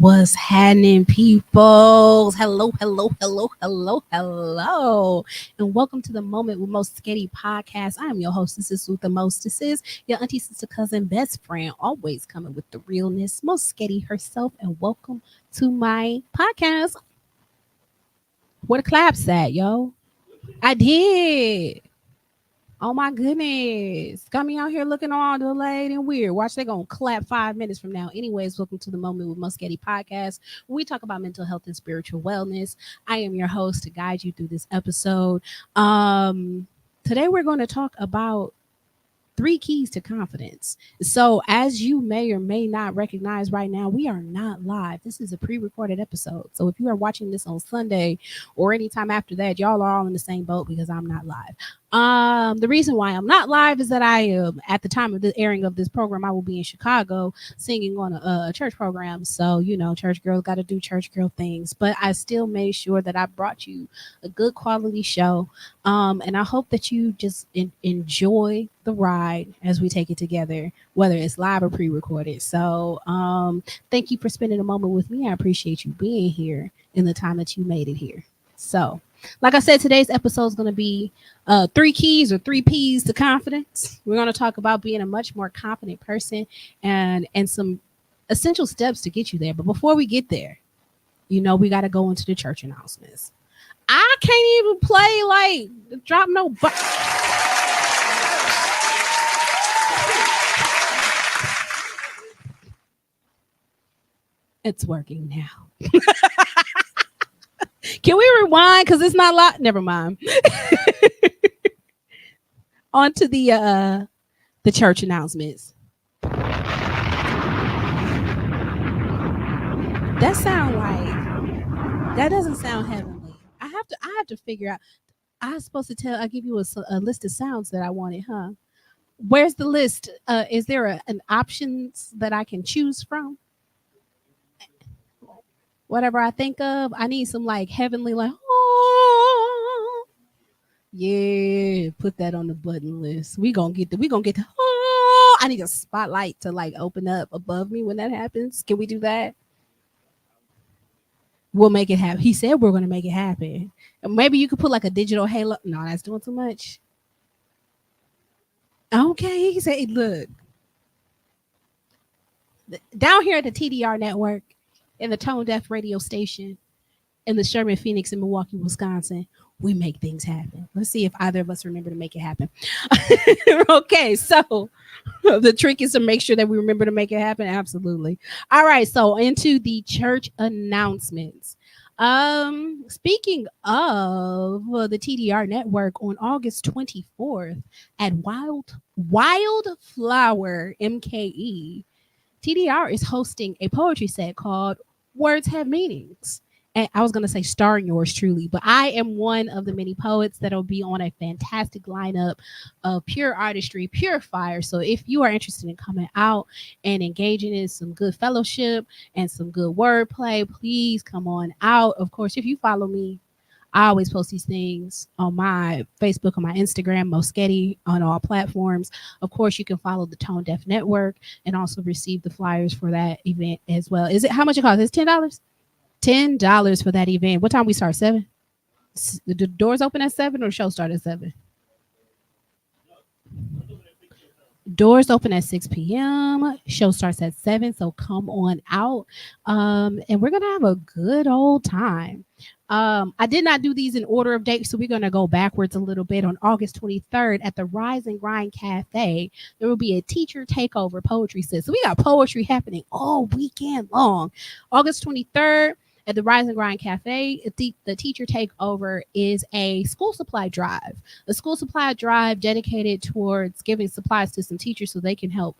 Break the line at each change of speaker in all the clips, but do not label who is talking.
What's happening, people? Hello. And welcome to the Moment with Moschetti podcast. I am your hostess, is with the mostesses, your auntie, sister, cousin, best friend, always coming with the realness, Moschetti herself. And welcome to my podcast. Where the claps at, yo? I did. Oh my goodness. Got me out here looking all delayed and weird. Watch, they gonna clap 5 minutes from now. Anyways, welcome to the Moment with Moschetti podcast, where we talk about mental health and spiritual wellness. I am your host to guide you through this episode. Today we're going to talk about 3 keys to confidence. So, as you may or may not recognize right now, we are not live. This is a pre-recorded episode. So, if you are watching this on Sunday or anytime after that, y'all are all in the same boat because I'm not live. The reason why I'm not live is that I am at the time of the airing of this program, I will be in Chicago singing on a church program. So, church girls got to do church girl things, but I still made sure that I brought you a good quality show. And I hope that you just enjoy the ride as we take it together, whether it's live or pre-recorded. So, thank you for spending a moment with me. I appreciate you being here in the time that you made it here. So, like I said, today's episode is going to be 3 keys or 3 P's to confidence. We're going to talk about being a much more confident person and some essential steps to get you there. But before we get there, we got to go into the church announcements. I can't even play like drop no. It's working now. Can we rewind? Because it's not live. Never mind. On to the church announcements. That doesn't sound heavenly. I have to figure out. I was supposed to I give you a list of sounds that I wanted, huh? Where's the list? Is there an options that I can choose from? Whatever I think of, I need some like heavenly, like, oh, yeah, put that on the button list. We gonna get the, oh, I need a spotlight to like open up above me when that happens. Can we do that? We'll make it happen. He said we're gonna make it happen. Maybe you could put like a digital halo. No, that's doing too much. Okay, he said, look, down here at the TDR Network in the Tone Deaf radio station in the Sherman Phoenix in Milwaukee, Wisconsin, we make things happen. Let's see if either of us remember to make it happen. Okay, so the trick is to make sure that we remember to make it happen. Absolutely. All right, so into the church announcements. Speaking of the TDR Network, on August 24th at Wildflower MKE, TDR is hosting a poetry set called Words Have Meanings. And I was going to say starring yours truly, but I am one of the many poets that will be on a fantastic lineup of pure artistry, pure fire. So if you are interested in coming out and engaging in some good fellowship and some good wordplay, please come on out. Of course, if you follow me, I always post these things on my Facebook, on my Instagram, Moschetti, on all platforms. Of course, you can follow the Tone Deaf Network and also receive the flyers for that event as well. Is it how much it costs? It's $10? $10 for that event. What time we start? 7? The doors open at 7 or the show start at 7? Doors open at 6 p.m. Show starts at 7. So come on out. And we're going to have a good old time. I did not do these in order of date, so we're going to go backwards a little bit. On August 23rd at the Rise and Grind Cafe, there will be a teacher takeover poetry set. So we got poetry happening all weekend long. August 23rd at the Rise and Grind Cafe, the teacher takeover is a school supply drive. A school supply drive dedicated towards giving supplies to some teachers so they can help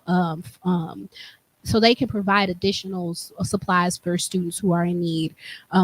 so they can provide additional supplies for students who are in need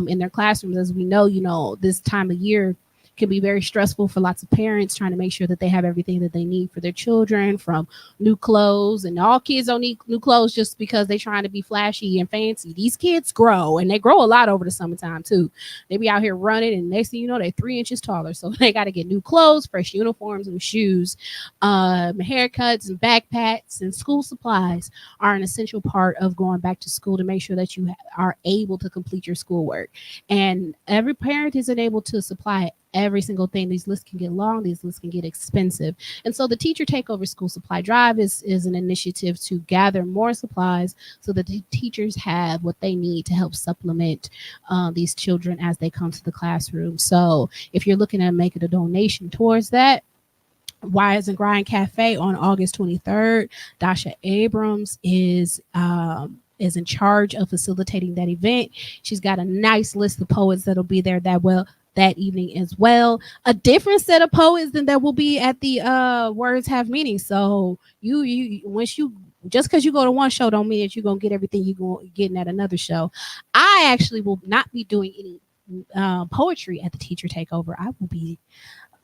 in their classrooms. As we know, this time of year can be very stressful for lots of parents trying to make sure that they have everything that they need for their children, from new clothes. And all kids don't need new clothes just because they're trying to be flashy and fancy. These kids grow, and they grow a lot over the summertime too. They be out here running, and next thing you know, they're 3 inches taller. So they got to get new clothes, fresh uniforms, and shoes. Haircuts and backpacks and school supplies are an essential part of going back to school to make sure that you are able to complete your schoolwork. And every parent isn't able to supply every single thing. These lists can get long, these lists can get expensive. And so the Teacher Takeover School Supply Drive is an initiative to gather more supplies so that the teachers have what they need to help supplement these children as they come to the classroom. So if you're looking at making a donation towards that, Wise and Grind Cafe on August 23rd, Dasha Abrams is in charge of facilitating that event. She's got a nice list of poets that'll be there that evening as well. A different set of poets than that will be at the Words Have Meaning. So you once you just because you go to one show don't mean that you're gonna get everything you're going getting at another show. I actually will not be doing any poetry at the Teacher Takeover. I will be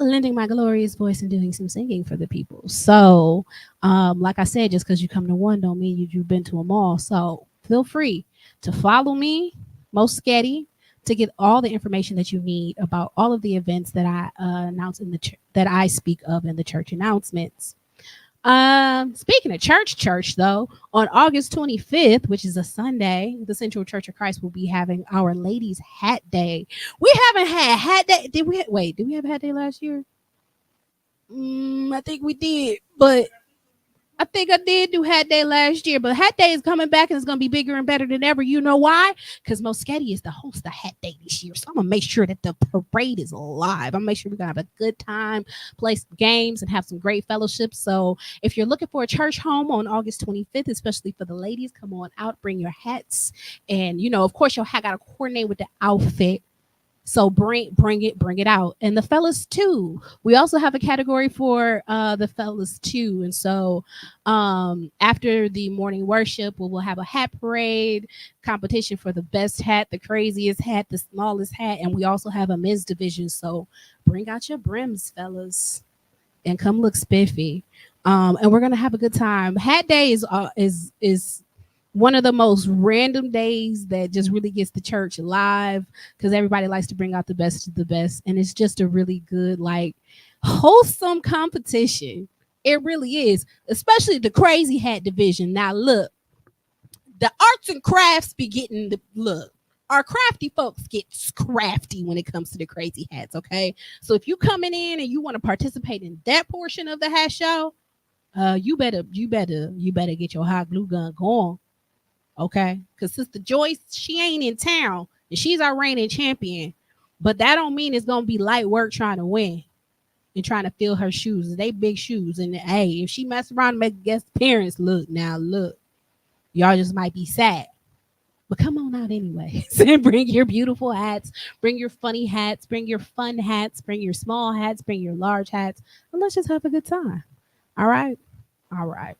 lending my glorious voice and doing some singing for the people. So, like I said, just because you come to one don't mean you've been to them all. So feel free to follow me, Moschetti, to get all the information that you need about all of the events that I announce in that I speak of in the church announcements. Speaking of church though, on August 25th, which is a Sunday, the Central Church of Christ will be having our Ladies Hat Day. We haven't had Hat Day. Did we have Hat Day last year? I think we did, but I think I did do Hat Day last year, but Hat Day is coming back and it's going to be bigger and better than ever. You know why? Because Moschetti is the host of Hat Day this year. So I'm going to make sure that the parade is live. I'm going to make sure we're going to have a good time, play some games, and have some great fellowships. So if you're looking for a church home on August 25th, especially for the ladies, come on out, bring your hats. And, of course, your hat got to coordinate with the outfit. So bring it out. And the fellas too. We also have a category for the fellas too. And so after the morning worship, we'll have a hat parade competition for the best hat, the craziest hat, the smallest hat, and we also have a men's division. So bring out your brims, fellas, and come look spiffy. And we're gonna have a good time. Hat Day is one of the most random days that just really gets the church live because everybody likes to bring out the best of the best. And it's just a really good, like, wholesome competition. It really is, especially the crazy hat division. Now, look, the arts and crafts be getting the look. Our crafty folks get crafty when it comes to the crazy hats, okay? So if you coming in and you want to participate in that portion of the hat show, you better get your hot glue gun going. Okay, because Sister Joyce, she ain't in town and she's our reigning champion, but that don't mean it's gonna be light work trying to win and trying to fill her shoes. They big shoes, and hey, if she mess around and make guest appearance, look, y'all just might be sad. But come on out anyway. And bring your beautiful hats, bring your funny hats, bring your fun hats, bring your small hats, bring your large hats, and let's just have a good time. All right, all right.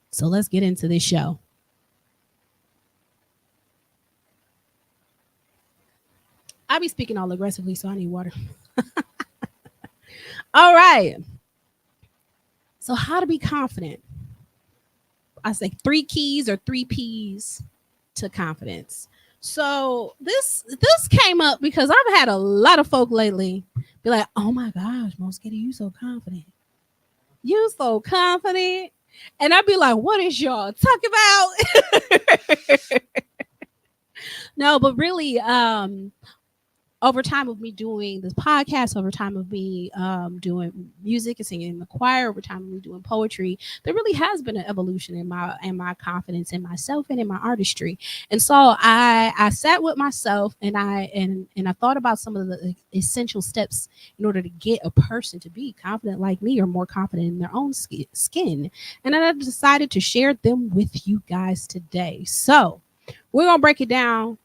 So let's get into this show. I be speaking all aggressively, so I need water. All right. So how to be confident? I say 3 keys or 3 P's to confidence. So this came up because I've had a lot of folk lately be like, "Oh my gosh, Moesghetti, you so confident. You so confident." And I'd be like, "What is y'all talking about?" No, but really, over time of me doing this podcast, over time of me doing music and singing in the choir, over time of me doing poetry, there really has been an evolution in my confidence in myself and in my artistry. And so I sat with myself and I thought about some of the essential steps in order to get a person to be confident like me or more confident in their own skin. And then I decided to share them with you guys today. So we're gonna break it down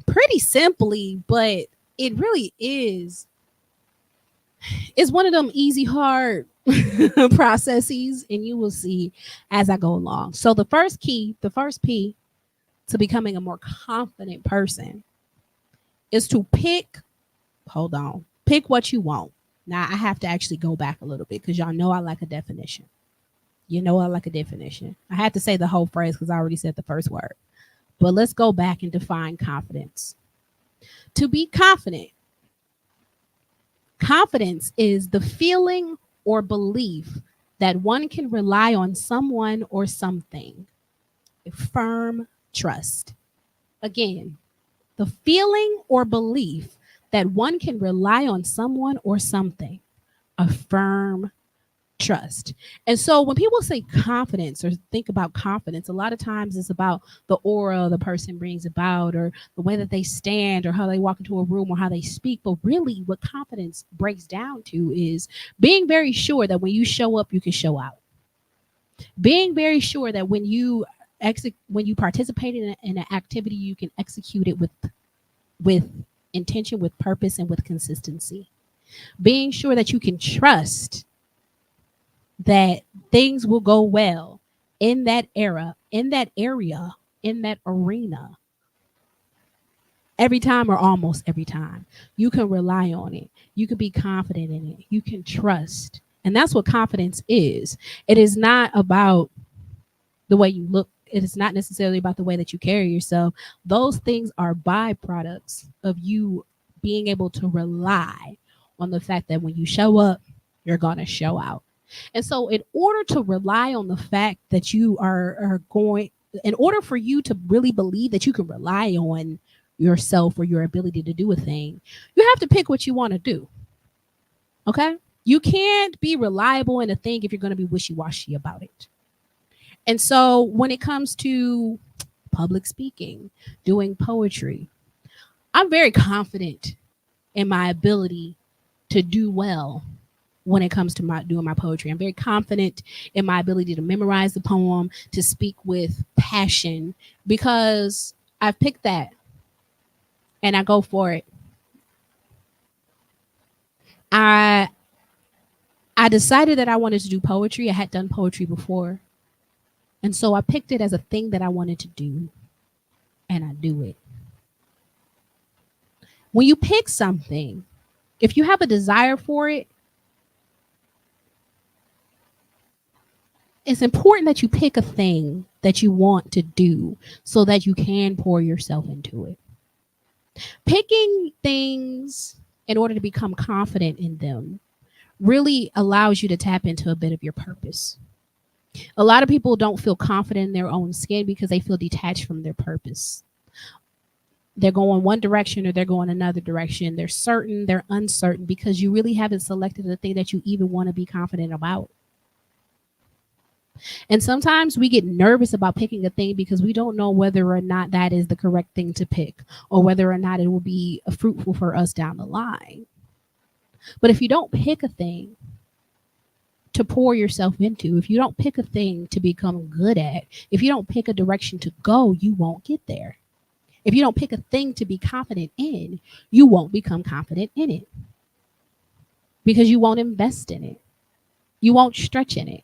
pretty simply, but it really is. It's one of them easy, hard processes, and you will see as I go along. So the first P to becoming a more confident person is to pick Hold on. Pick what you want. Now I have to actually go back a little bit because y'all know I like a definition. You know I like a definition. I had to say the whole phrase because I already said the first word. But let's go back and define confidence. To be confident, confidence is the feeling or belief that one can rely on someone or something. A firm trust. Again, the feeling or belief that one can rely on someone or something. A firm trust. And so when people say confidence or think about confidence, a lot of times it's about the aura the person brings about or the way that they stand or how they walk into a room or how they speak. But really, what confidence breaks down to is being very sure that when you show up, you can show out. Being very sure that when you participate in an activity, you can execute it with intention, with purpose, and with consistency. Being sure that you can trust that things will go well in that era, in that area, in that arena. Every time or almost every time. You can rely on it. You can be confident in it. You can trust. And that's what confidence is. It is not about the way you look. It is not necessarily about the way that you carry yourself. Those things are byproducts of you being able to rely on the fact that when you show up, you're going to show out. And so, in order to rely on the fact that you are going, in order for you to really believe that you can rely on yourself or your ability to do a thing, you have to pick what you want to do. Okay? You can't be reliable in a thing if you're going to be wishy washy about it. And so, when it comes to public speaking, doing poetry, I'm very confident in my ability to do well when it comes to my doing my poetry. I'm very confident in my ability to memorize the poem, to speak with passion because I've picked that and I go for it. I I decided that I wanted to do poetry. I had done poetry before. And so I picked it as a thing that I wanted to do and I do it. When you pick something, if you have a desire for it, it's important that you pick a thing that you want to do so that you can pour yourself into it. Picking things in order to become confident in them really allows you to tap into a bit of your purpose. A lot of people don't feel confident in their own skin because they feel detached from their purpose. They're going one direction or they're going another direction. They're certain, they're uncertain because you really haven't selected the thing that you even want to be confident about. And sometimes we get nervous about picking a thing because we don't know whether or not that is the correct thing to pick or whether or not it will be fruitful for us down the line. But if you don't pick a thing to pour yourself into, if you don't pick a thing to become good at, if you don't pick a direction to go, you won't get there. If you don't pick a thing to be confident in, you won't become confident in it because you won't invest in it. You won't stretch in it.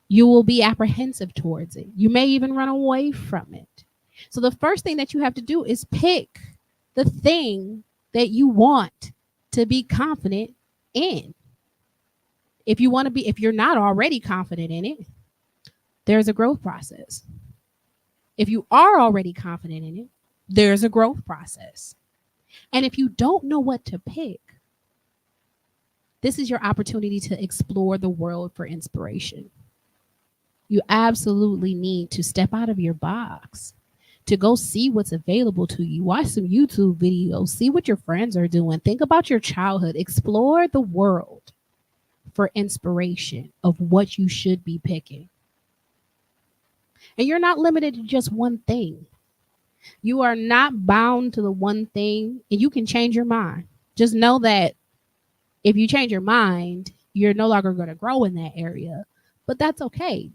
You will be apprehensive towards it. You may even run away from it. So the first thing that you have to do is pick the thing that you want to be confident in. If you want to be, if you're not already confident in it, there's a growth process. If you are already confident in it, there's a growth process. And if you don't know what to pick, this is your opportunity to explore the world for inspiration. You absolutely need to step out of your box to go see what's available to you. Watch some YouTube videos, see what your friends are doing, think about your childhood, explore the world for inspiration of what you should be picking. And you're not limited to just one thing. You are not bound to the one thing, and you can change your mind. Just know that if you change your mind, you're no longer going to grow in that area, but that's okay.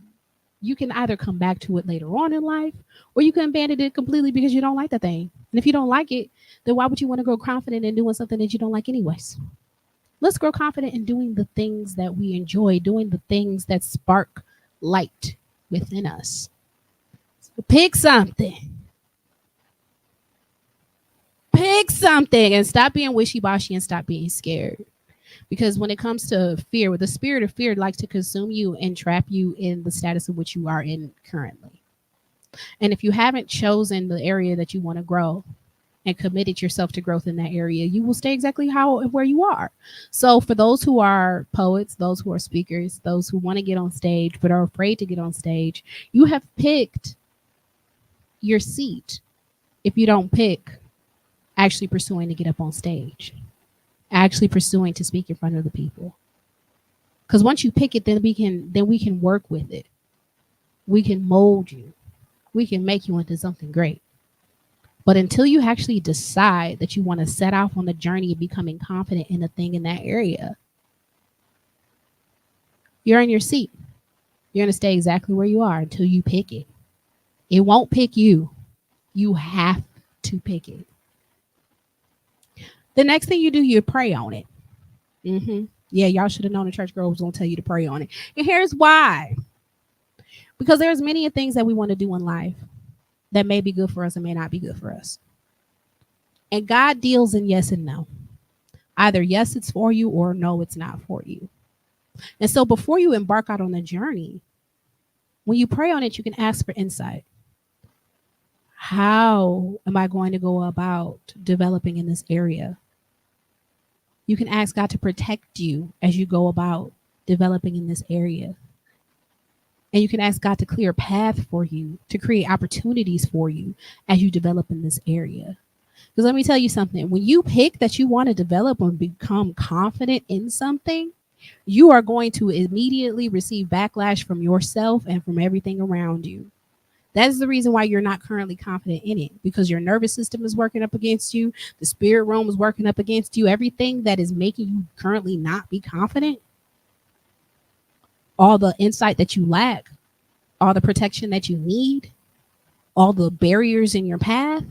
You can either come back to it later on in life or you can abandon it completely because you don't like the thing. And if you don't like it, then why would you want to grow confident in doing something that you don't like anyways? Let's grow confident in doing the things that we enjoy, doing the things that spark light within us. So pick something. Pick something and stop being wishy-washy and stop being scared. Because when it comes to fear, the spirit of fear likes to consume you and trap you in the status of which you are in currently. And if you haven't chosen the area that you want to grow and committed yourself to growth in that area, you will stay exactly where you are. So for those who are poets, those who are speakers, those who want to get on stage but are afraid to get on stage, you have picked your seat if you don't pick actually pursuing to get up on stage, actually pursuing to speak in front of the people. Because once you pick it, then we can work with it. We can mold you. We can make you into something great. But until you actually decide that you want to set off on the journey of becoming confident in a thing in that area, you're in your seat. You're going to stay exactly where you are until you pick it. It won't pick you. You have to pick it. The next thing you do, you pray on it. Yeah, y'all should have known the church girl was going to tell you to pray on it. And here's why. Because there's many things that we want to do in life that may be good for us and may not be good for us. And God deals in yes and no. Either yes, it's for you, or no, it's not for you. And so before you embark out on the journey, when you pray on it, you can ask for insight. How am I going to go about developing in this area? You can ask God to protect you as you go about developing in this area. And you can ask God to clear a path for you, to create opportunities for you as you develop in this area. Because let me tell you something, when you pick that you want to develop and become confident in something, you are going to immediately receive backlash from yourself and from everything around you. That's the reason why you're not currently confident in it, because your nervous system is working up against you. The spirit realm is working up against you. Everything that is making you currently not be confident, all the insight that you lack, all the protection that you need, all the barriers in your path,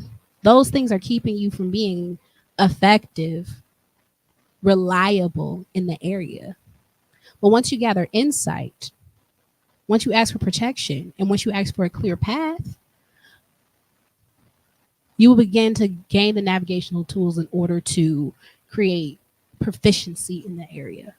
those things are keeping you from being effective, reliable in the area. But once you gather insight, once you ask for protection, and once you ask for a clear path, you will begin to gain the navigational tools in order to create proficiency in the area.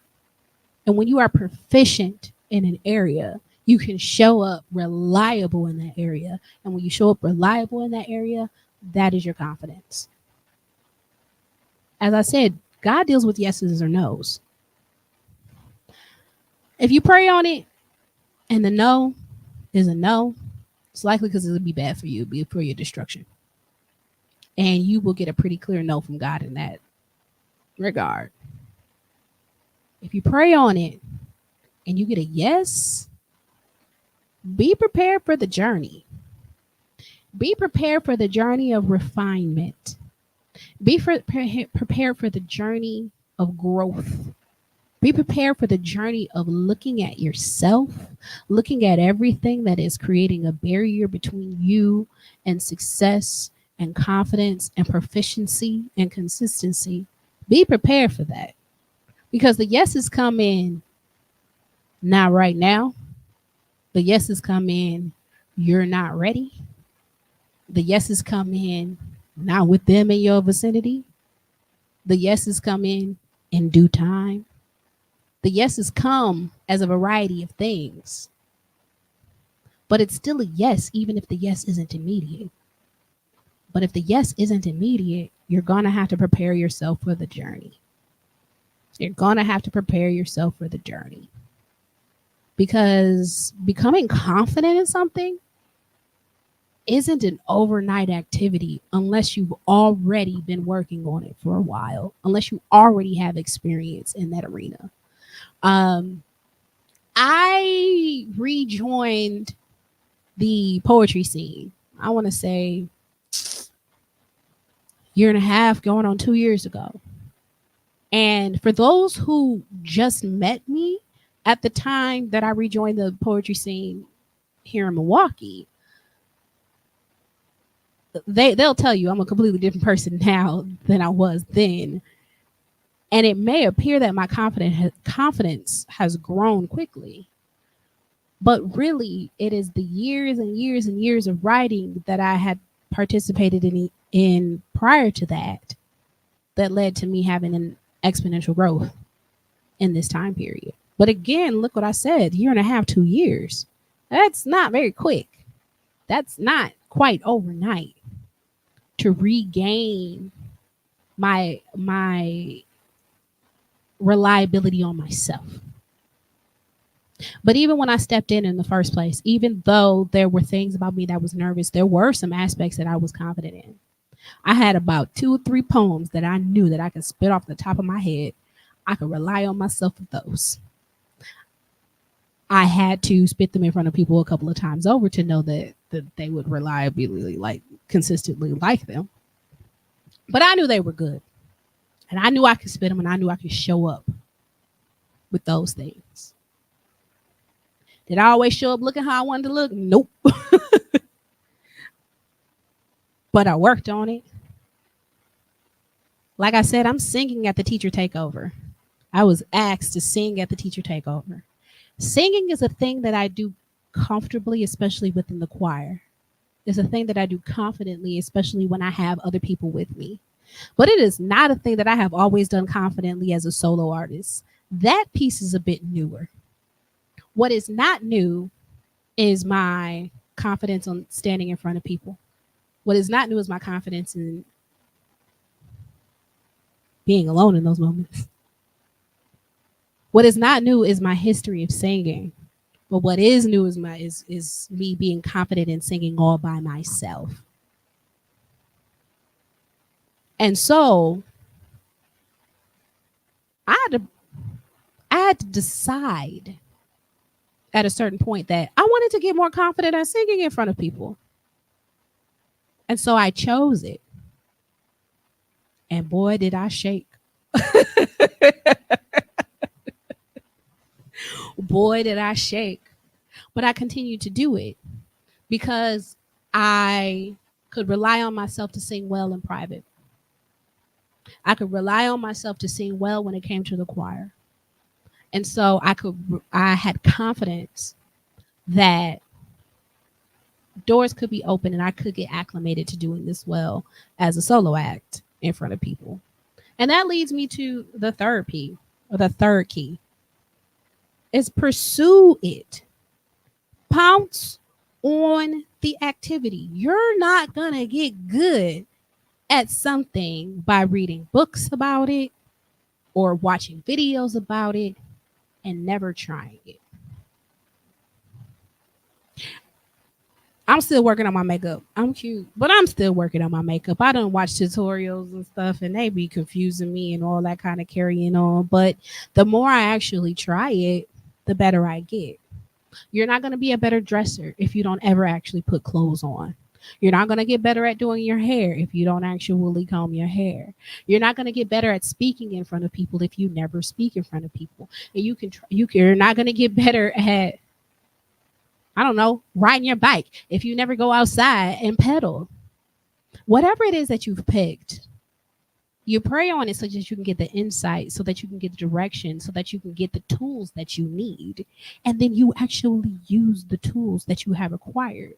And when you are proficient in an area, you can show up reliable in that area. And when you show up reliable in that area, that is your confidence. As I said, God deals with yeses or nos. If you pray on it and the no is a no, it's likely because it'll be bad for you, it'll be for your destruction. And you will get a pretty clear no from God in that regard. If you pray on it and you get a yes, be prepared for the journey. Be prepared for the journey of refinement. Be prepared for the journey of growth. Be prepared for the journey of looking at yourself, looking at everything that is creating a barrier between you and success and confidence and proficiency and consistency. Be prepared for that, because the yeses come in not right now. The yeses come in, you're not ready. The yeses come in, not with them in your vicinity. The yeses come in due time. The yeses come as a variety of things. But it's still a yes, even if the yes isn't immediate. But if the yes isn't immediate, you're going to have to prepare yourself for the journey. You're going to have to prepare yourself for the journey. Because becoming confident in something isn't an overnight activity unless you've already been working on it for a while, unless you already have experience in that arena. I rejoined the poetry scene, I want to say, year and a half, going on 2 years ago. And for those who just met me at the time that I rejoined the poetry scene here in Milwaukee, they'll tell you I'm a completely different person now than I was then. And it may appear that my confidence has grown quickly, but really it is the years and years and years of writing that I had participated in prior to that led to me having an exponential growth in this time period. But again, look what I said, year and a half, 2 years. That's not very quick. That's not quite overnight to regain my reliability on myself. But even when I stepped in the first place, even though there were things about me that was nervous, there were some aspects that I was confident in. I had about 2 or 3 poems that I knew that I could spit off the top of my head. I could rely on myself with those. I had to spit them in front of people a couple of times over to know that they would reliably, like, consistently like them. But I knew they were good. And I knew I could spit them, and I knew I could show up with those things. Did I always show up looking how I wanted to look? Nope. But I worked on it. Like I said, I'm singing at the teacher takeover. I was asked to sing at the teacher takeover. Singing is a thing that I do comfortably, especially within the choir. It's a thing that I do confidently, especially when I have other people with me. But it is not a thing that I have always done confidently as a solo artist. That piece is a bit newer. What is not new is my confidence on standing in front of people. What is not new is my confidence in being alone in those moments. What is not new is my history of singing. But what is new is me being confident in singing all by myself. And so I had to decide at a certain point that I wanted to get more confident at singing in front of people. And so I chose it. And boy, did I shake. Boy, did I shake. But I continued to do it because I could rely on myself to sing well in private. I could rely on myself to sing well when it came to the choir. And so I had confidence that doors could be open and I could get acclimated to doing this well as a solo act in front of people. And that leads me to the third P, or the third key, is pursue it. Pounce on the activity. You're not going to get good at something by reading books about it or watching videos about it and never trying it. I'm still working on my makeup. I'm cute, but I'm still working on my makeup. I don't watch tutorials and stuff, and they be confusing me and all that kind of carrying on. But the more I actually try it, the better I get. You're not going to be a better dresser if you don't ever actually put clothes on. You're not going to get better at doing your hair if you don't actually comb your hair. You're not going to get better at speaking in front of people if you never speak in front of people. And you're not going to get better at, I don't know, riding your bike if you never go outside and pedal. Whatever it is that you've picked, you pray on it so that you can get the insight, so that you can get the direction, so that you can get the tools that you need. And then you actually use the tools that you have acquired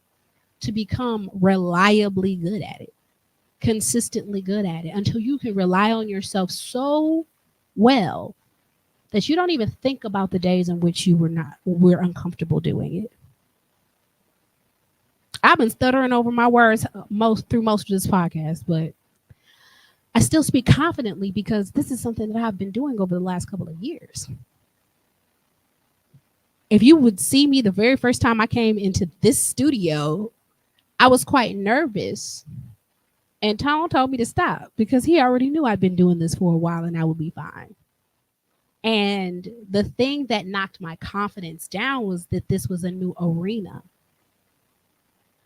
to become reliably good at it, consistently good at it, until you can rely on yourself so well that you don't even think about the days in which we're uncomfortable doing it. I've been stuttering over my words through most of this podcast, but I still speak confidently because this is something that I've been doing over the last couple of years. If you would see me the very first time I came into this studio, I was quite nervous. And Tone told me to stop because he already knew I'd been doing this for a while and I would be fine. And the thing that knocked my confidence down was that this was a new arena.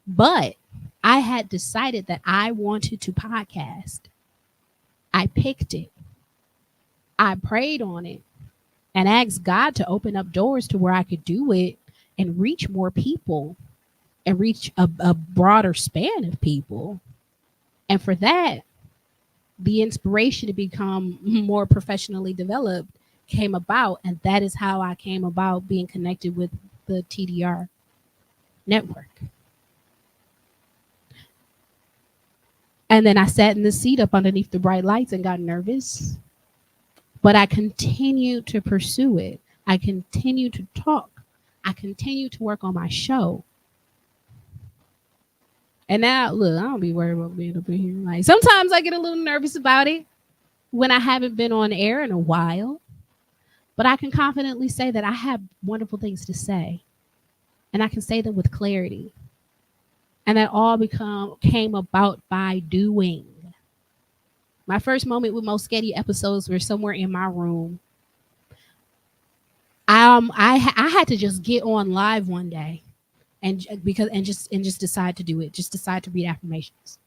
But I had decided that I wanted to podcast. I picked it. I prayed on it and asked God to open up doors to where I could do it and reach more people and reach a broader span of people. And for that, the inspiration to become more professionally developed came about. And that is how I came about being connected with the TDR Network. And then I sat in the seat up underneath the bright lights and got nervous. But I continued to pursue it. I continued to talk. I continued to work on my show. And now, look, I don't be worried about being up in here. Like sometimes I get a little nervous about it when I haven't been on air in a while. But I can confidently say that I have wonderful things to say. And I can say them with clarity. And that all came about by doing. My first moment with Moschetti episodes were somewhere in my room. I had to just get on live one day and just decide to do it. Just decide to read affirmations.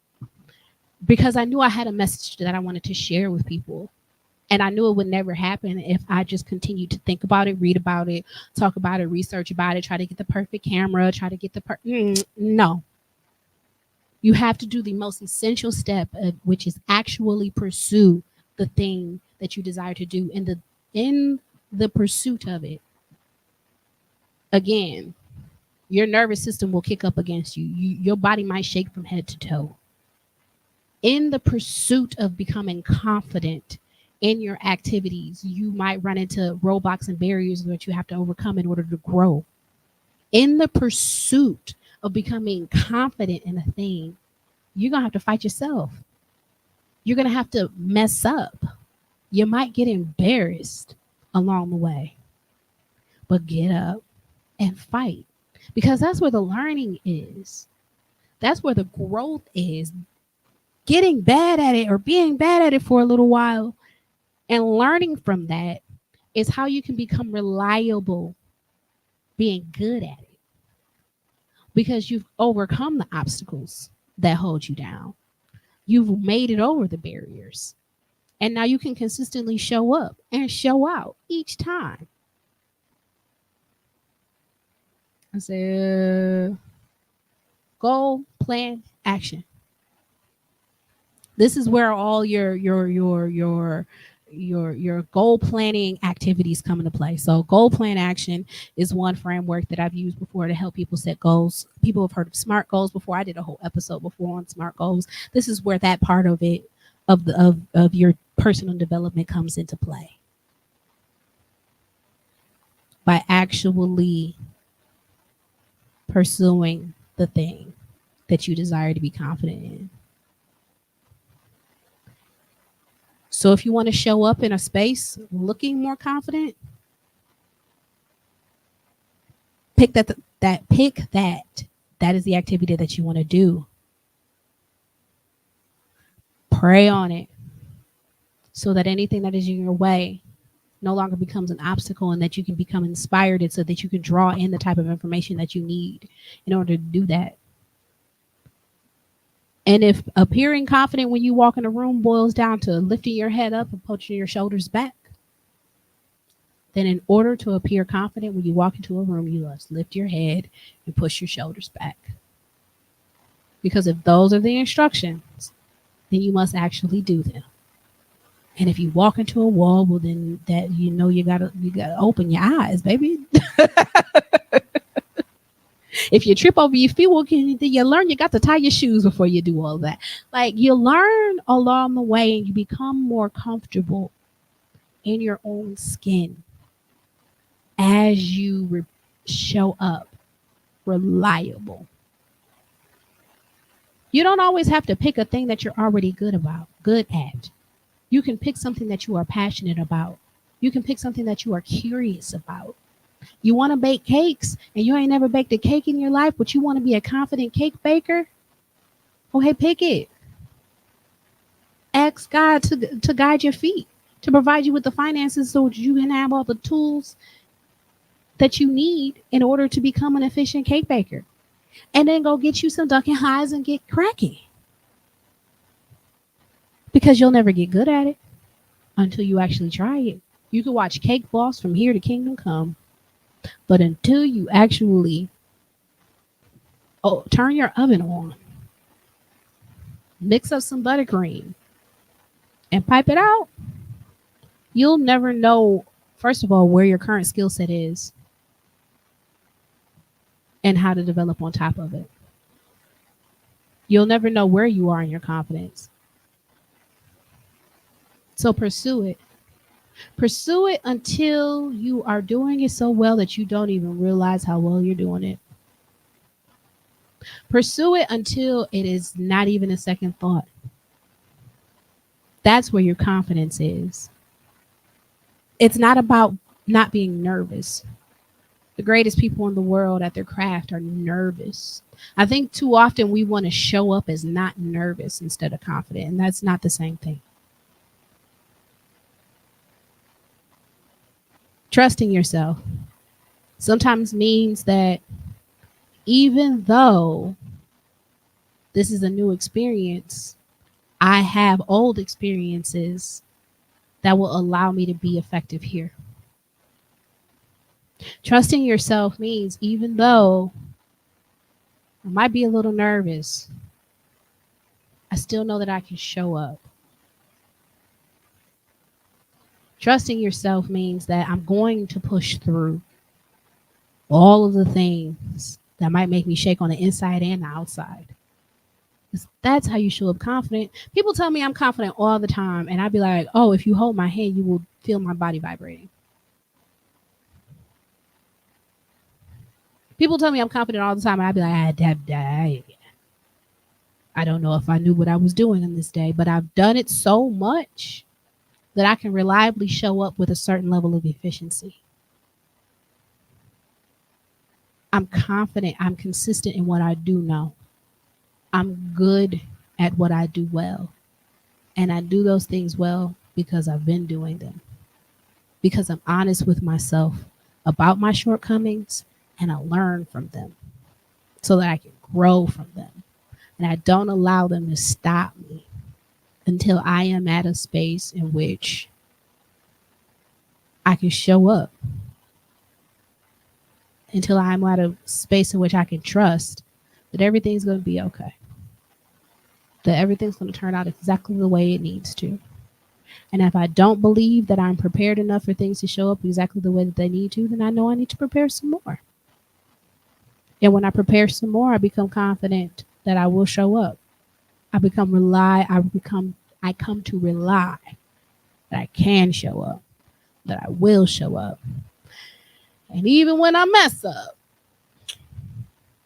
Because I knew I had a message that I wanted to share with people. And I knew it would never happen if I just continued to think about it, read about it, talk about it, research about it, try to get the perfect camera, try to get the no. You have to do the most essential step, which is actually pursue the thing that you desire to do. In the pursuit of it, again, your nervous system will kick up against you. Your body might shake from head to toe. In the pursuit of becoming confident in your activities, you might run into roadblocks and barriers that you have to overcome in order to grow. In the pursuit of becoming confident in a thing, you're going to have to fight yourself. You're going to have to mess up. You might get embarrassed along the way, but get up and fight, because that's where the learning is. That's where the growth is. Getting bad at it or being bad at it for a little while and learning from that is how you can become reliable being good at it, because you've overcome the obstacles that hold you down. You've made it over the barriers. And now you can consistently show up and show out each time. I said, goal, plan, action. This is where all your goal planning activities come into play. So goal plan action is one framework that I've used before to help people set goals. People have heard of SMART goals before. I did a whole episode before on SMART goals. This is where that part of it of your personal development comes into play. By actually pursuing the thing that you desire to be confident in. So if you want to show up in a space looking more confident, pick that. That is the activity that you want to do. Pray on it so that anything that is in your way no longer becomes an obstacle, and that you can become inspired, and so that you can draw in the type of information that you need in order to do that. And if appearing confident when you walk in a room boils down to lifting your head up and pushing your shoulders back, then in order to appear confident when you walk into a room, you must lift your head and push your shoulders back. Because if those are the instructions, then you must actually do them. And if you walk into a wall, well, then that you gotta open your eyes, baby. If you trip over your feet, well, then you learn you got to tie your shoes before you do all that. Like, you learn along the way, and you become more comfortable in your own skin as you show up reliable. You don't always have to pick a thing that you're already good at. You can pick something that you are passionate about. You can pick something that you are curious about. You want to bake cakes and you ain't never baked a cake in your life, but you want to be a confident cake baker? Oh, hey, pick it. Ask God to guide your feet, to provide you with the finances so you can have all the tools that you need in order to become an efficient cake baker. And then go get you some Dunkin' Highs and get cracking. Because you'll never get good at it until you actually try it. You can watch Cake Boss from here to Kingdom Come, but until you actually turn your oven on, mix up some buttercream, and pipe it out, you'll never know, first of all, where your current skill set is and how to develop on top of it. You'll never know where you are in your confidence. So pursue it. Pursue it until you are doing it so well that you don't even realize how well you're doing it. Pursue it until it is not even a second thought. That's where your confidence is. It's not about not being nervous. The greatest people in the world at their craft are nervous. I think too often we want to show up as not nervous instead of confident, and that's not the same thing. Trusting yourself sometimes means that even though this is a new experience, I have old experiences that will allow me to be effective here. Trusting yourself means even though I might be a little nervous, I still know that I can show up. Trusting yourself means that I'm going to push through all of the things that might make me shake on the inside and the outside. That's how you show up confident. People tell me I'm confident all the time, and I'd be like, oh, if you hold my hand, you will feel my body vibrating. People tell me I'm confident all the time, and I'd be like, I don't know if I knew what I was doing on this day, but I've done it so much that I can reliably show up with a certain level of efficiency. I'm confident. I'm consistent in what I do know. I'm good at what I do well. And I do those things well because I've been doing them. Because I'm honest with myself about my shortcomings and I learn from them so that I can grow from them. And I don't allow them to stop me until I am at a space in which I can show up. Until I'm at a space in which I can trust that everything's going to be okay. That everything's going to turn out exactly the way it needs to. And if I don't believe that I'm prepared enough for things to show up exactly the way that they need to, then I know I need to prepare some more. And when I prepare some more, I become confident that I will show up. I come to rely that I can show up, that I will show up. And even when I mess up,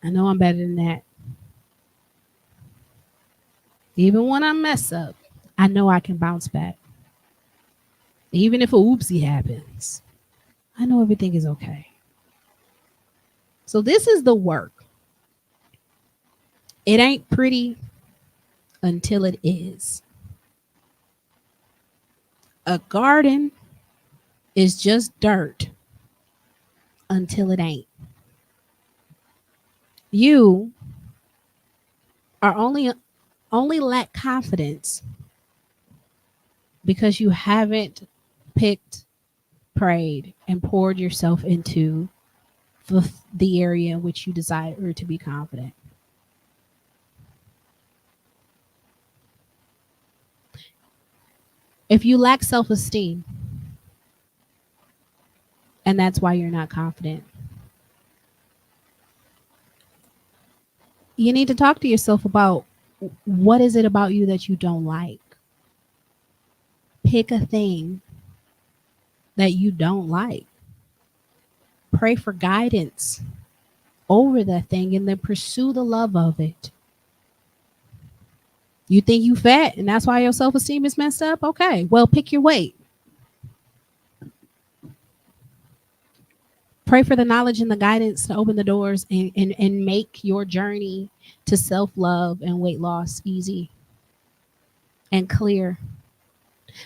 I know I'm better than that. Even when I mess up, I know I can bounce back. Even if a oopsie happens, I know everything is okay. So this is the work. It ain't pretty until it is. A garden is just dirt until it ain't. You are only lack confidence because you haven't picked, prayed, and poured yourself into the area in which you desire to be confident. If you lack self-esteem, and that's why you're not confident, you need to talk to yourself about what is it about you that you don't like. Pick a thing that you don't like. Pray for guidance over that thing and then pursue the love of it. You think you fat and that's why your self-esteem is messed up? Okay, well, pick your weight. Pray for the knowledge and the guidance to open the doors and make your journey to self-love and weight loss easy and clear.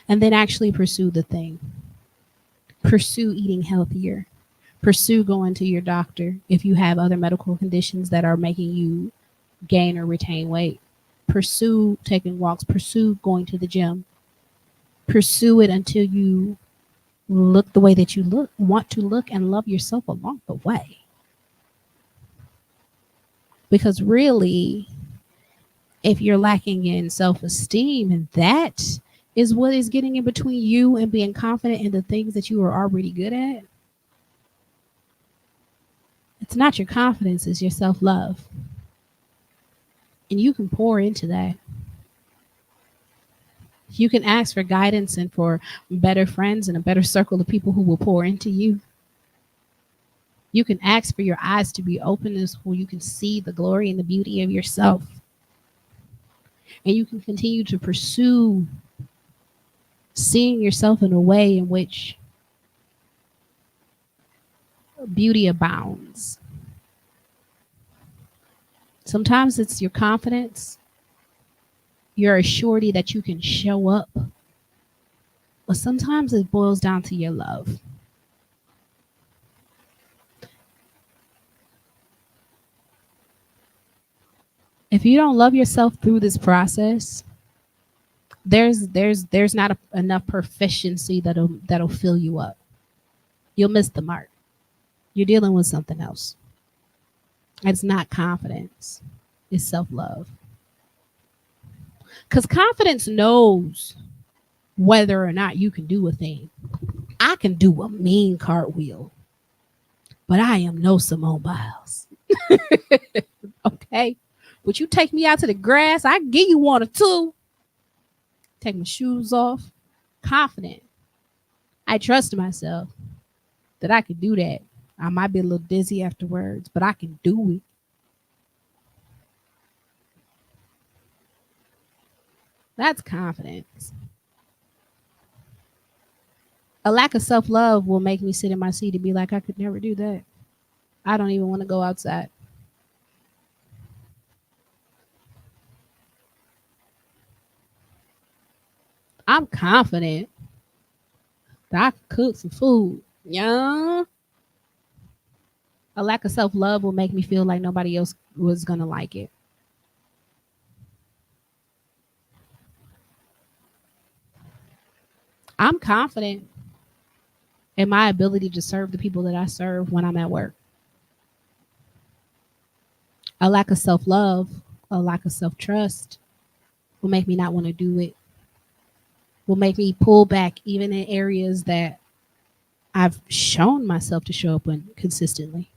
And then actually pursue the thing. Pursue eating healthier. Pursue going to your doctor if you have other medical conditions that are making you gain or retain weight. Pursue taking walks. Pursue going to the gym. Pursue it until you look the way that you want to look, and love yourself along the way. Because really, if you're lacking in self-esteem, and that is what is getting in between you and being confident in the things that you are already good at, it's not your confidence, it's your self-love. And you can pour into that. You can ask for guidance and for better friends and a better circle of people who will pour into you. You can ask for your eyes to be open so you can see the glory and the beauty of yourself. And you can continue to pursue seeing yourself in a way in which beauty abounds. Sometimes it's your confidence, your surety that you can show up. But sometimes it boils down to your love. If you don't love yourself through this process, there's not enough proficiency that'll fill you up. You'll miss the mark. You're dealing with something else. It's not confidence. It's self-love. Because confidence knows whether or not you can do a thing. I can do a mean cartwheel, but I am no Simone Biles. Okay? But you take me out to the grass, I can give you one or two. Take my shoes off. Confident. I trust myself that I can do that. I might be a little dizzy afterwards, but I can do it. That's confidence. A lack of self-love will make me sit in my seat and be like, I could never do that. I don't even want to go outside. I'm confident that I can cook some food. Yeah. A lack of self-love will make me feel like nobody else was going to like it. I'm confident in my ability to serve the people that I serve when I'm at work. A lack of self-love, a lack of self-trust will make me not want to do it, will make me pull back even in areas that I've shown myself to show up in consistently.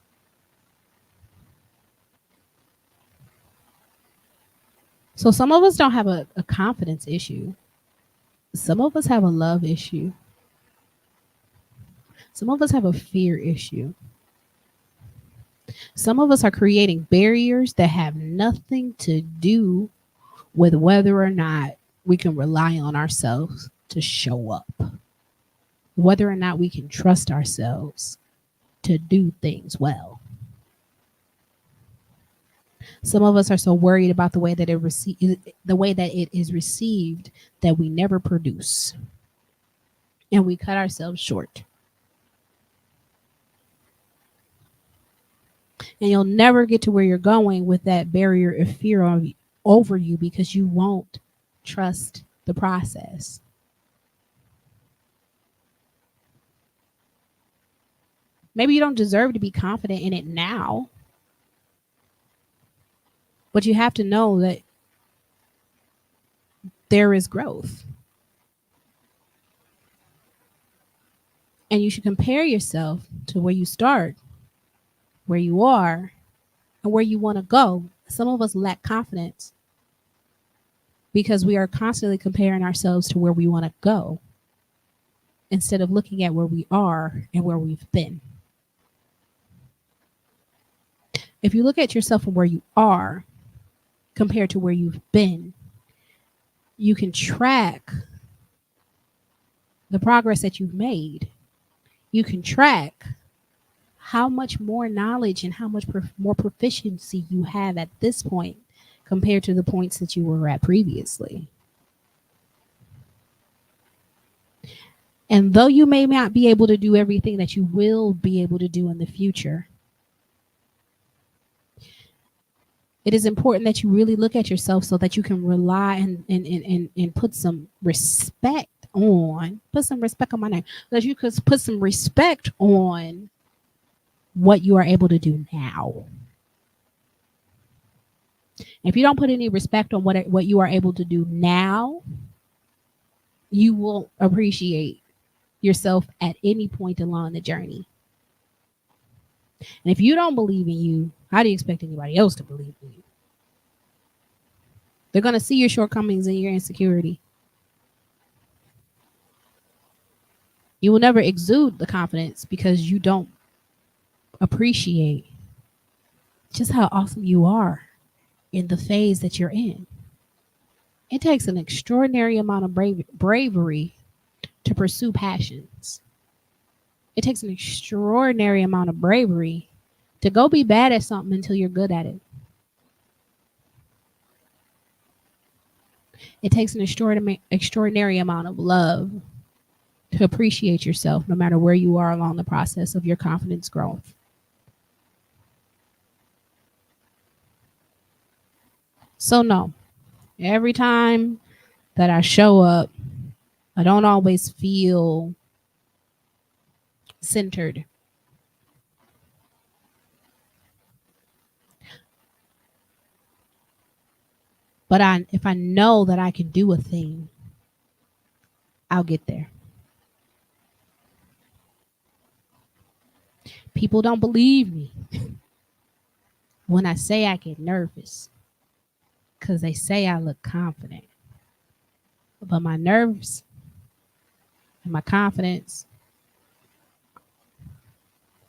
So some of us don't have a confidence issue. Some of us have a love issue. Some of us have a fear issue. Some of us are creating barriers that have nothing to do with whether or not we can rely on ourselves to show up, whether or not we can trust ourselves to do things well. Some of us are so worried about the way that it is received that we never produce, and we cut ourselves short. And you'll never get to where you're going with that barrier of fear over you because you won't trust the process. Maybe you don't deserve to be confident in it now, but you have to know that there is growth. And you should compare yourself to where you start, where you are, and where you want to go. Some of us lack confidence because we are constantly comparing ourselves to where we want to go instead of looking at where we are and where we've been. If you look at yourself from where you are compared to where you've been, you can track the progress that you've made. You can track how much more knowledge and how much more proficiency you have at this point compared to the points that you were at previously. And though you may not be able to do everything that you will be able to do in the future, it is important that you really look at yourself so that you can rely and put some respect put some respect on my name, so that you could put some respect on what you are able to do now. If you don't put any respect on what you are able to do now, you will appreciate yourself at any point along the journey. And if you don't believe in you, how do you expect anybody else to believe in you? They're going to see your shortcomings and your insecurity. You will never exude the confidence because you don't appreciate just how awesome you are in the phase that you're in. It takes an extraordinary amount of bravery to pursue passions. It takes an extraordinary amount of bravery to go be bad at something until you're good at it. It takes an extraordinary amount of love to appreciate yourself no matter where you are along the process of your confidence growth. So, no, every time that I show up, I don't always feel centered. But if I know that I can do a thing, I'll get there. People don't believe me when I say I get nervous because they say I look confident. But my nerves and my confidence,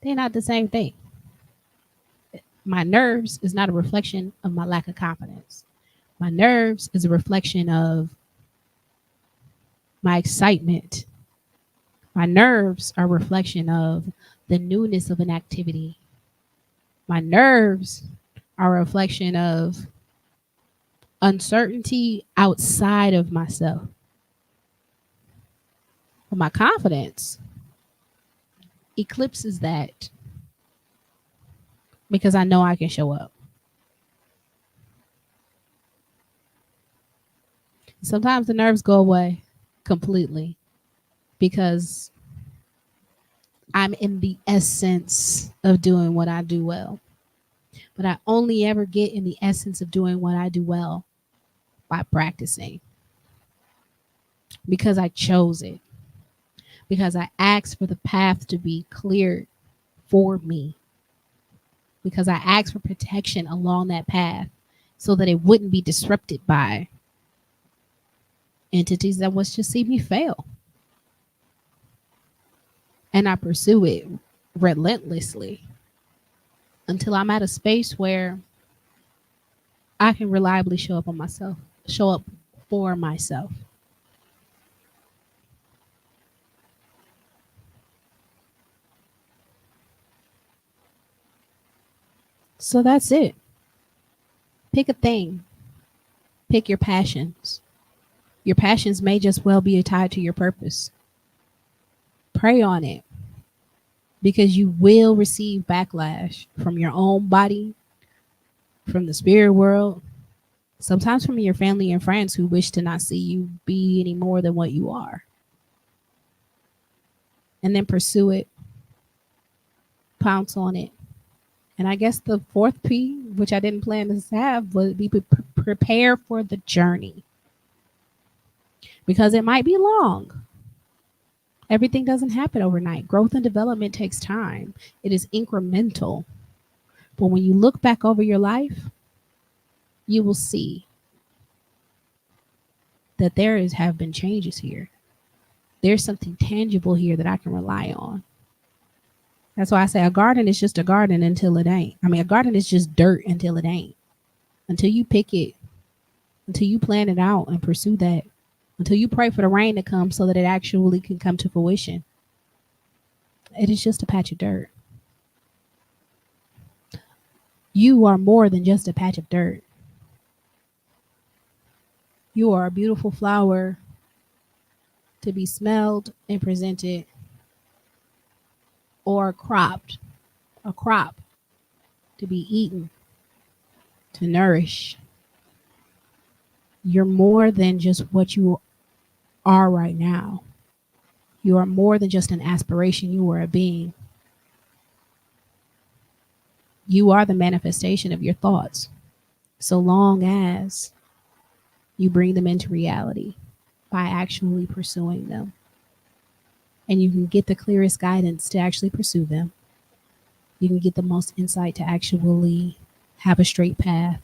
they're not the same thing. My nerves is not a reflection of my lack of confidence. My nerves is a reflection of my excitement. My nerves are a reflection of the newness of an activity. My nerves are a reflection of uncertainty outside of myself. But my confidence eclipses that because I know I can show up. Sometimes the nerves go away completely because I'm in the essence of doing what I do well. But I only ever get in the essence of doing what I do well by practicing because I chose it, because I asked for the path to be cleared for me, because I asked for protection along that path so that it wouldn't be disrupted by entities that was to see me fail. And I pursue it relentlessly until I'm at a space where I can reliably show up for myself. So that's it. Pick a thing. Pick your passions. Your passions may just well be tied to your purpose. Pray on it because you will receive backlash from your own body, from the spirit world, sometimes from your family and friends who wish to not see you be any more than what you are. And then pursue it, pounce on it. And I guess the fourth P, which I didn't plan to have, would be prepare for the journey. Because it might be long. Everything doesn't happen overnight. Growth and development takes time. It is incremental. But when you look back over your life, you will see that have been changes here. There's something tangible here that I can rely on. That's why I say a garden is just a garden until it ain't. I mean, a garden is just dirt until it ain't. Until you pick it, until you plan it out and pursue that, until you pray for the rain to come so that it actually can come to fruition. It is just a patch of dirt. You are more than just a patch of dirt. You are a beautiful flower to be smelled and presented, or a crop to be eaten, to nourish. You're more than just what you are right now. You are more than just an aspiration. You are a being. You are the manifestation of your thoughts, so long as you bring them into reality by actually pursuing them. And you can get the clearest guidance to actually pursue them. You can get the most insight to actually have a straight path.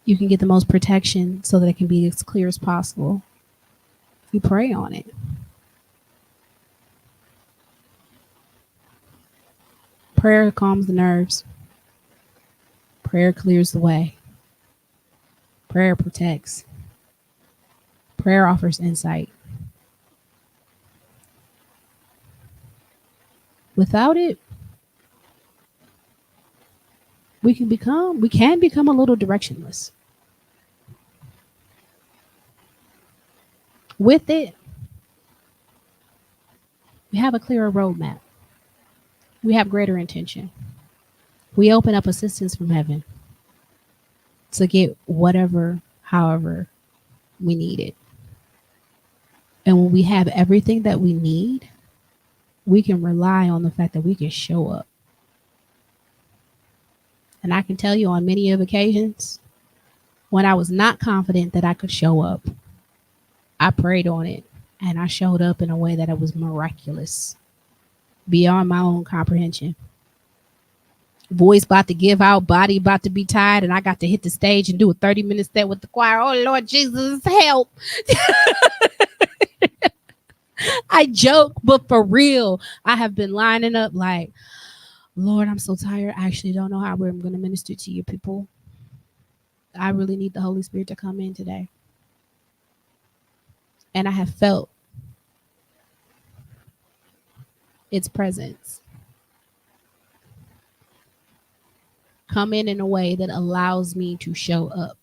you can get the most protection so that it can be as clear as possible. You pray on it. Prayer calms the nerves. Prayer clears the way. Prayer protects. Prayer offers insight. Without it, we can become a little directionless. With it, we have a clearer roadmap. We have greater intention. We open up assistance from heaven to get whatever, however we need it. And when we have everything that we need, we can rely on the fact that we can show up. And I can tell you on many of occasions, when I was not confident that I could show up, I prayed on it and I showed up in a way that it was miraculous, beyond my own comprehension. Voice about to give out, body about to be tired, and I got to hit the stage and do a 30-minute set with the choir. Oh, Lord Jesus, help. I joke, but for real, I have been lining up like, Lord, I'm so tired. I actually don't know how I'm going to minister to you people. I really need the Holy Spirit to come in today. And I have felt its presence come in a way that allows me to show up.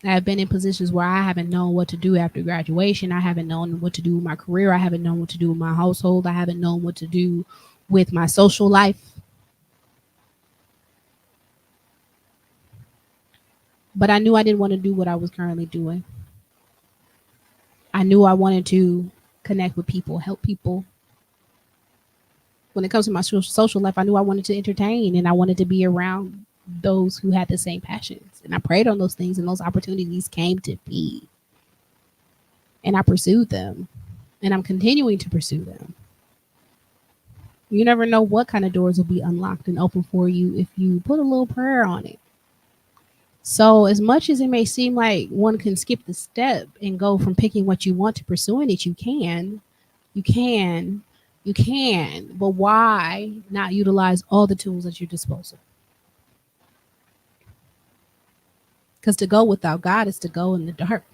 I've been in positions where I haven't known what to do after graduation. I haven't known what to do with my career. I haven't known what to do with my household. I haven't known what to do with my social life. But I knew I didn't want to do what I was currently doing. I knew I wanted to connect with people, help people. When it comes to my social life, I knew I wanted to entertain and I wanted to be around those who had the same passions. And I prayed on those things and those opportunities came to be. And I pursued them. And I'm continuing to pursue them. You never know what kind of doors will be unlocked and open for you if you put a little prayer on it. So as much as it may seem like one can skip the step and go from picking what you want to pursuing it, you can. But why not utilize all the tools at your disposal? Because to go without God is to go in the dark.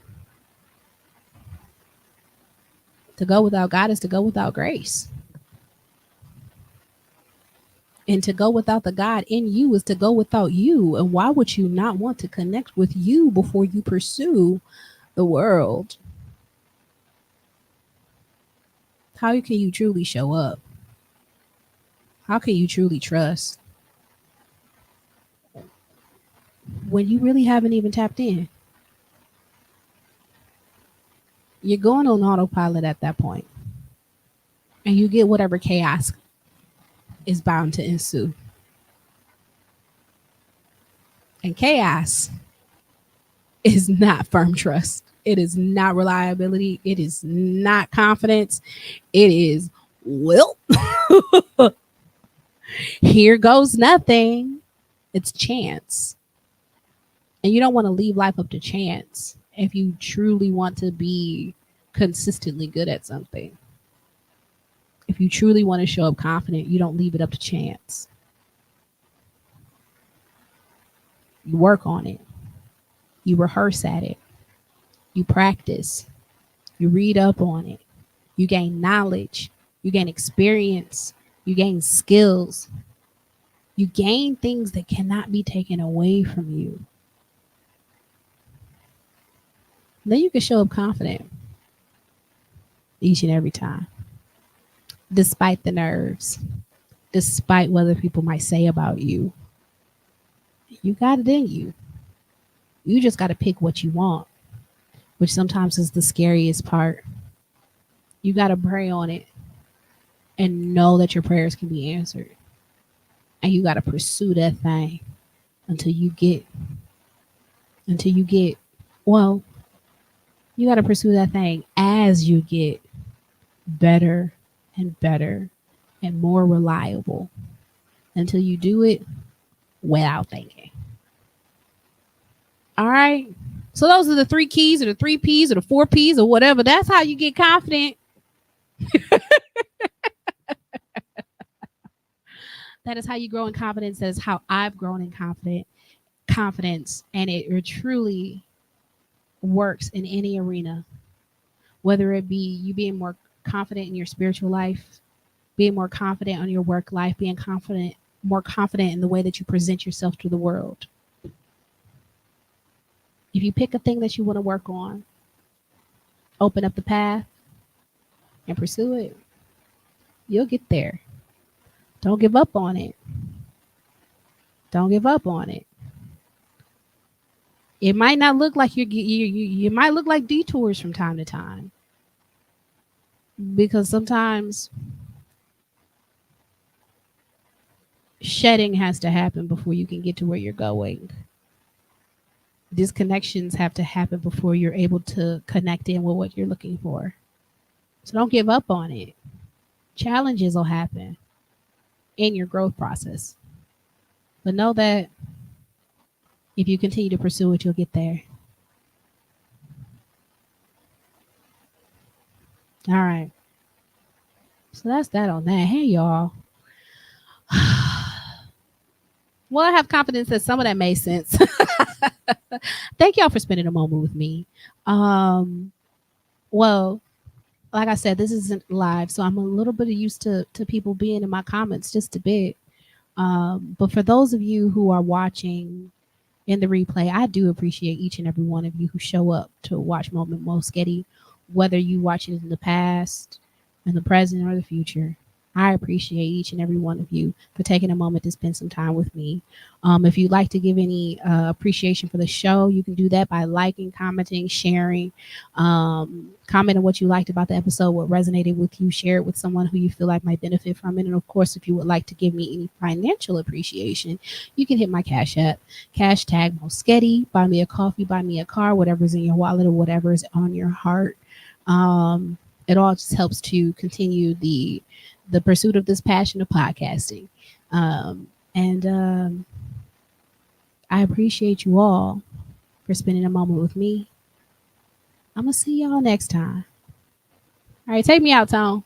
To go without God is to go without grace. And to go without the God in you is to go without you. And why would you not want to connect with you before you pursue the world? How can you truly show up? How can you truly trust when you really haven't even tapped in? You're going on autopilot at that point. And you get whatever chaos is bound to ensue. And chaos is not firm trust. It is not reliability. It is not confidence. It is, well, here goes nothing. It's chance. And you don't want to leave life up to chance if you truly want to be consistently good at something. If you truly want to show up confident, you don't leave it up to chance. You work on it. You rehearse at it. You practice. You read up on it. You gain knowledge. You gain experience. You gain skills. You gain things that cannot be taken away from you. Then you can show up confident each and every time. Despite the nerves, despite what other people might say about you, you got it in you. You just got to pick what you want, which sometimes is the scariest part. You got to pray on it and know that your prayers can be answered. And you got to pursue that thing until you get, well, you got to pursue that thing as you get better and better and more reliable until you do it without thinking. All right. So those are the 3 keys or the 3 P's or the 4 P's or whatever. That's how you get confident. That is how you grow in confidence. That is how I've grown in confidence. And it truly works in any arena, whether it be you being more confident in your spiritual life, being more confident on your work life, being more confident in the way that you present yourself to the world. If you pick a thing that you want to work on, open up the path and pursue it, you'll get there. Don't give up on it. Don't give up on it. It might not look like you might look like detours from time to time, because sometimes shedding has to happen before you can get to where you're going. Disconnections have to happen before you're able to connect in with what you're looking for. So don't give up on it. Challenges will happen in your growth process. But know that if you continue to pursue it, you'll get there. All right. So that's that on that. Hey, y'all. Well, I have confidence that some of that made sense. Thank y'all for spending a moment with me. Well, like I said, this isn't live, so I'm a little bit used to people being in my comments just a bit. But for those of you who are watching in the replay, I do appreciate each and every one of you who show up to watch Moschetti, whether you watch it in the past, in the present, or the future. I appreciate each and every one of you for taking a moment to spend some time with me. If you'd like to give any appreciation for the show, you can do that by liking, commenting, sharing, comment on what you liked about the episode, what resonated with you, share it with someone who you feel like might benefit from it. And of course, if you would like to give me any financial appreciation, you can hit my Cash App, #tag Moschetti, buy me a coffee, buy me a car, whatever's in your wallet or whatever is on your heart. It all just helps to continue the pursuit of this passion of podcasting. And I appreciate you all for spending a moment with me. I'm going to see y'all next time. All right, take me out, Tone.